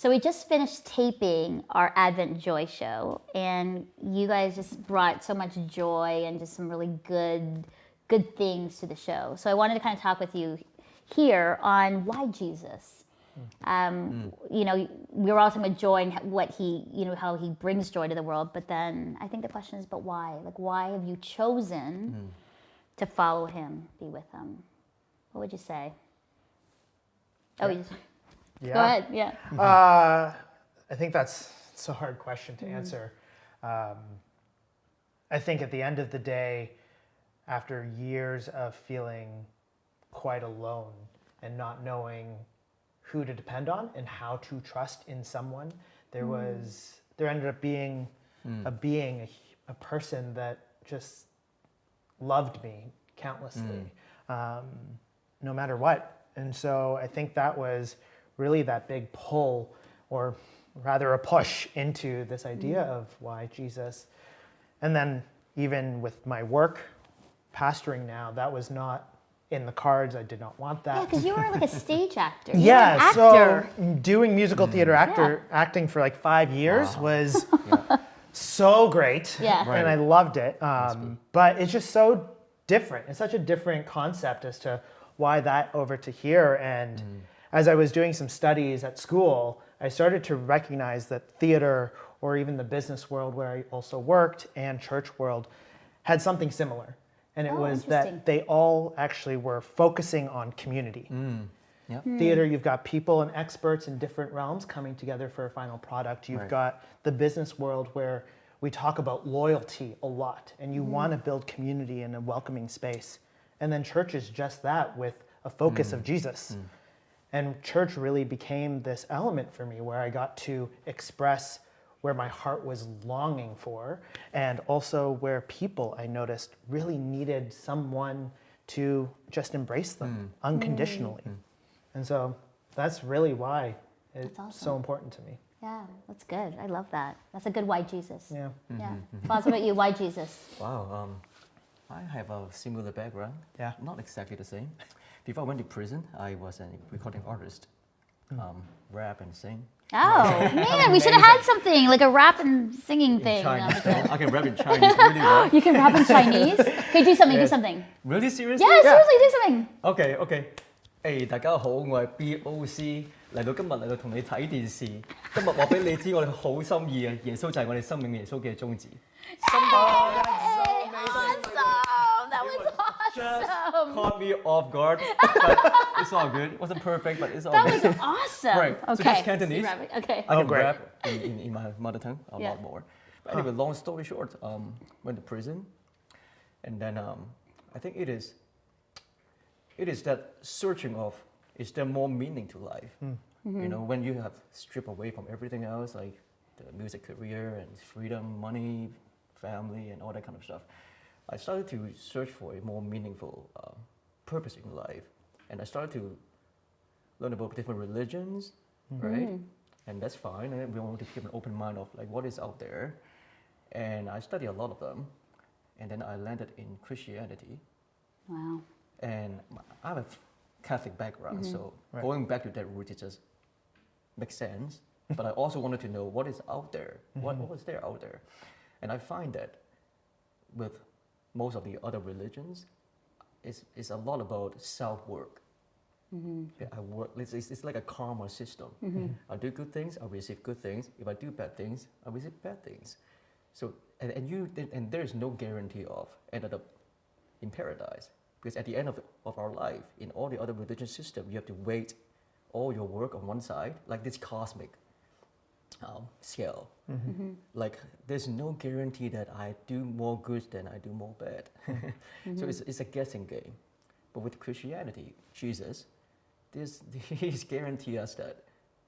So we just finished taping our Advent Joy show, and you guys just brought so much joy and just some really good things to the show. So I wanted to kind of talk with you here on why Jesus. You know, we were all talking about joy and what he, you know, how he brings joy to the world. But then I think the question is, but why? Like, why have you chosen to follow him, be with him? What would you say? Oh, you just, go ahead. Yeah. I think it's a hard question to answer. I think at the end of the day, after years of feeling quite alone and not knowing who to depend on and how to trust in someone, there ended up being a person that just loved me countlessly, no matter what. And so I think that was really that big pull, or rather a push, into this idea of why Jesus. And then even with my work, pastoring now, that was not in the cards. I did not want that. Yeah, because you were like a stage actor. Yeah, an actor. so doing musical theater acting for like 5 years was so great, and I loved it. But it's just so different. It's such a different concept as to why that over to here. And as I was doing some studies at school, I started to recognize that theater, or even the business world where I also worked, and church world, had something similar. And it was that they all actually were focusing on community. Theater, you've got people and experts in different realms coming together for a final product. You've got the business world where we talk about loyalty a lot, and you want to build community in a welcoming space. And then church is just that, with a focus of Jesus. And church really became this element for me where I got to express where my heart was longing for, and also where people, I noticed, really needed someone to just embrace them unconditionally. And so that's really why it's so important to me. Yeah, that's good. I love that. That's a good why Jesus. Yeah. Yeah. Boz, what about you? Why Jesus? Wow, I have a similar background. Yeah. Not exactly the same. Before I went to prison, I was a recording artist, rap and sing. Oh, man, we should have had something, like a rap and singing thing. Chinese, I can rap in Chinese really well. You can rap in Chinese? Okay, do something, do something. Really seriously? Yeah, seriously, do something. Okay, okay. 大家好，我係 BOC 嚟到同你睇電視。今日話俾你知，我哋好心意啊！耶穌就係我哋生命耶穌嘅宗旨。Awesome! That was Just awesome! caught me off guard, but it's all good. It wasn't perfect, but it's all That good. was awesome! Right, so Okay. that's Cantonese. Okay. I can great. rap in my mother tongue a lot more. But anyway, long story short, went to prison, and then I think it is that searching of, is there more meaning to life? You know, when you have stripped away from everything else, like the music career and freedom, money, family, and all that kind of stuff, I started to search for a more meaningful purpose in life. And I started to learn about different religions, right? And that's fine. And we want to keep an open mind of like what is out there. And I studied a lot of them. And then I landed in Christianity. Wow. And I have a Catholic background, so going back to that root, it just makes sense. But I also wanted to know what is out there, what was there out there. And I find that with most of the other religions, it's a lot about self-work. Yeah, I work, it's like a karma system. I do good things, I receive good things. If I do bad things, I receive bad things. So, and there's no guarantee of ended up in paradise. Because at the end of our life, in all the other religious systems, you have to weight all your work on one side, like this cosmic scale. Like there's no guarantee that I do more good than I do more bad. So it's a guessing game. But with Christianity, Jesus, he's guaranteed us that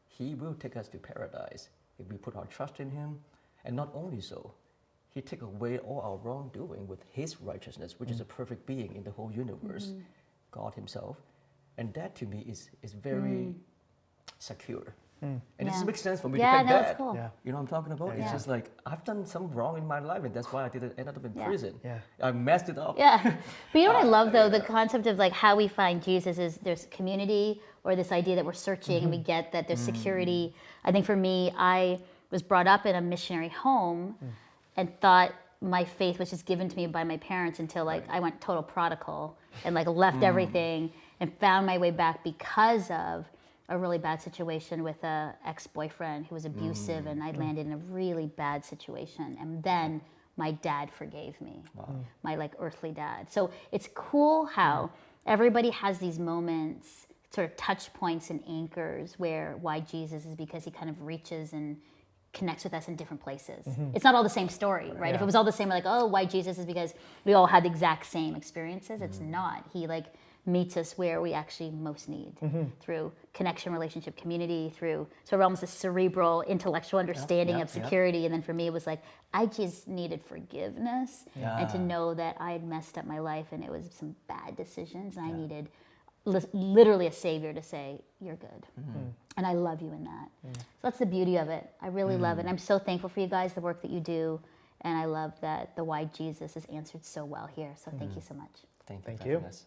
he will take us to paradise if we put our trust in him. And not only so, he take away all our wrongdoing with his righteousness, which is a perfect being in the whole universe, God himself. And that to me is very secure. And it just makes sense for me to Yeah, pick no, that. it's cool. Yeah. You know what I'm talking about? Yeah. It's just like, I've done some wrong in my life, and that's why I didn't end up in prison. Yeah. I messed it up. Yeah. But you know what I love though, the concept of like how we find Jesus is there's community or this idea that we're searching and we get that there's security. I think for me, I was brought up in a missionary home and thought my faith was just given to me by my parents until like I went total prodigal and like left everything and found my way back because of a really bad situation with a ex-boyfriend who was abusive and I landed in a really bad situation. And then my dad forgave me, my like earthly dad. So it's cool how everybody has these moments, sort of touch points and anchors where why Jesus is because he kind of reaches and connects with us in different places. It's not all the same story, right? Yeah. If it was all the same, like, oh, why Jesus is because we all had the exact same experiences. It's not. He like meets us where we actually most need through connection, relationship, community, through sort of almost a cerebral, intellectual understanding of security. And then for me, it was like, I just needed forgiveness and to know that I had messed up my life and it was some bad decisions and I needed literally a savior to say, you're good. And I love you in that. So that's the beauty of it. I really love it. And I'm so thankful for you guys, the work that you do. And I love that the why Jesus is answered so well here. So thank you so much. Thank you. Thank for you. having us.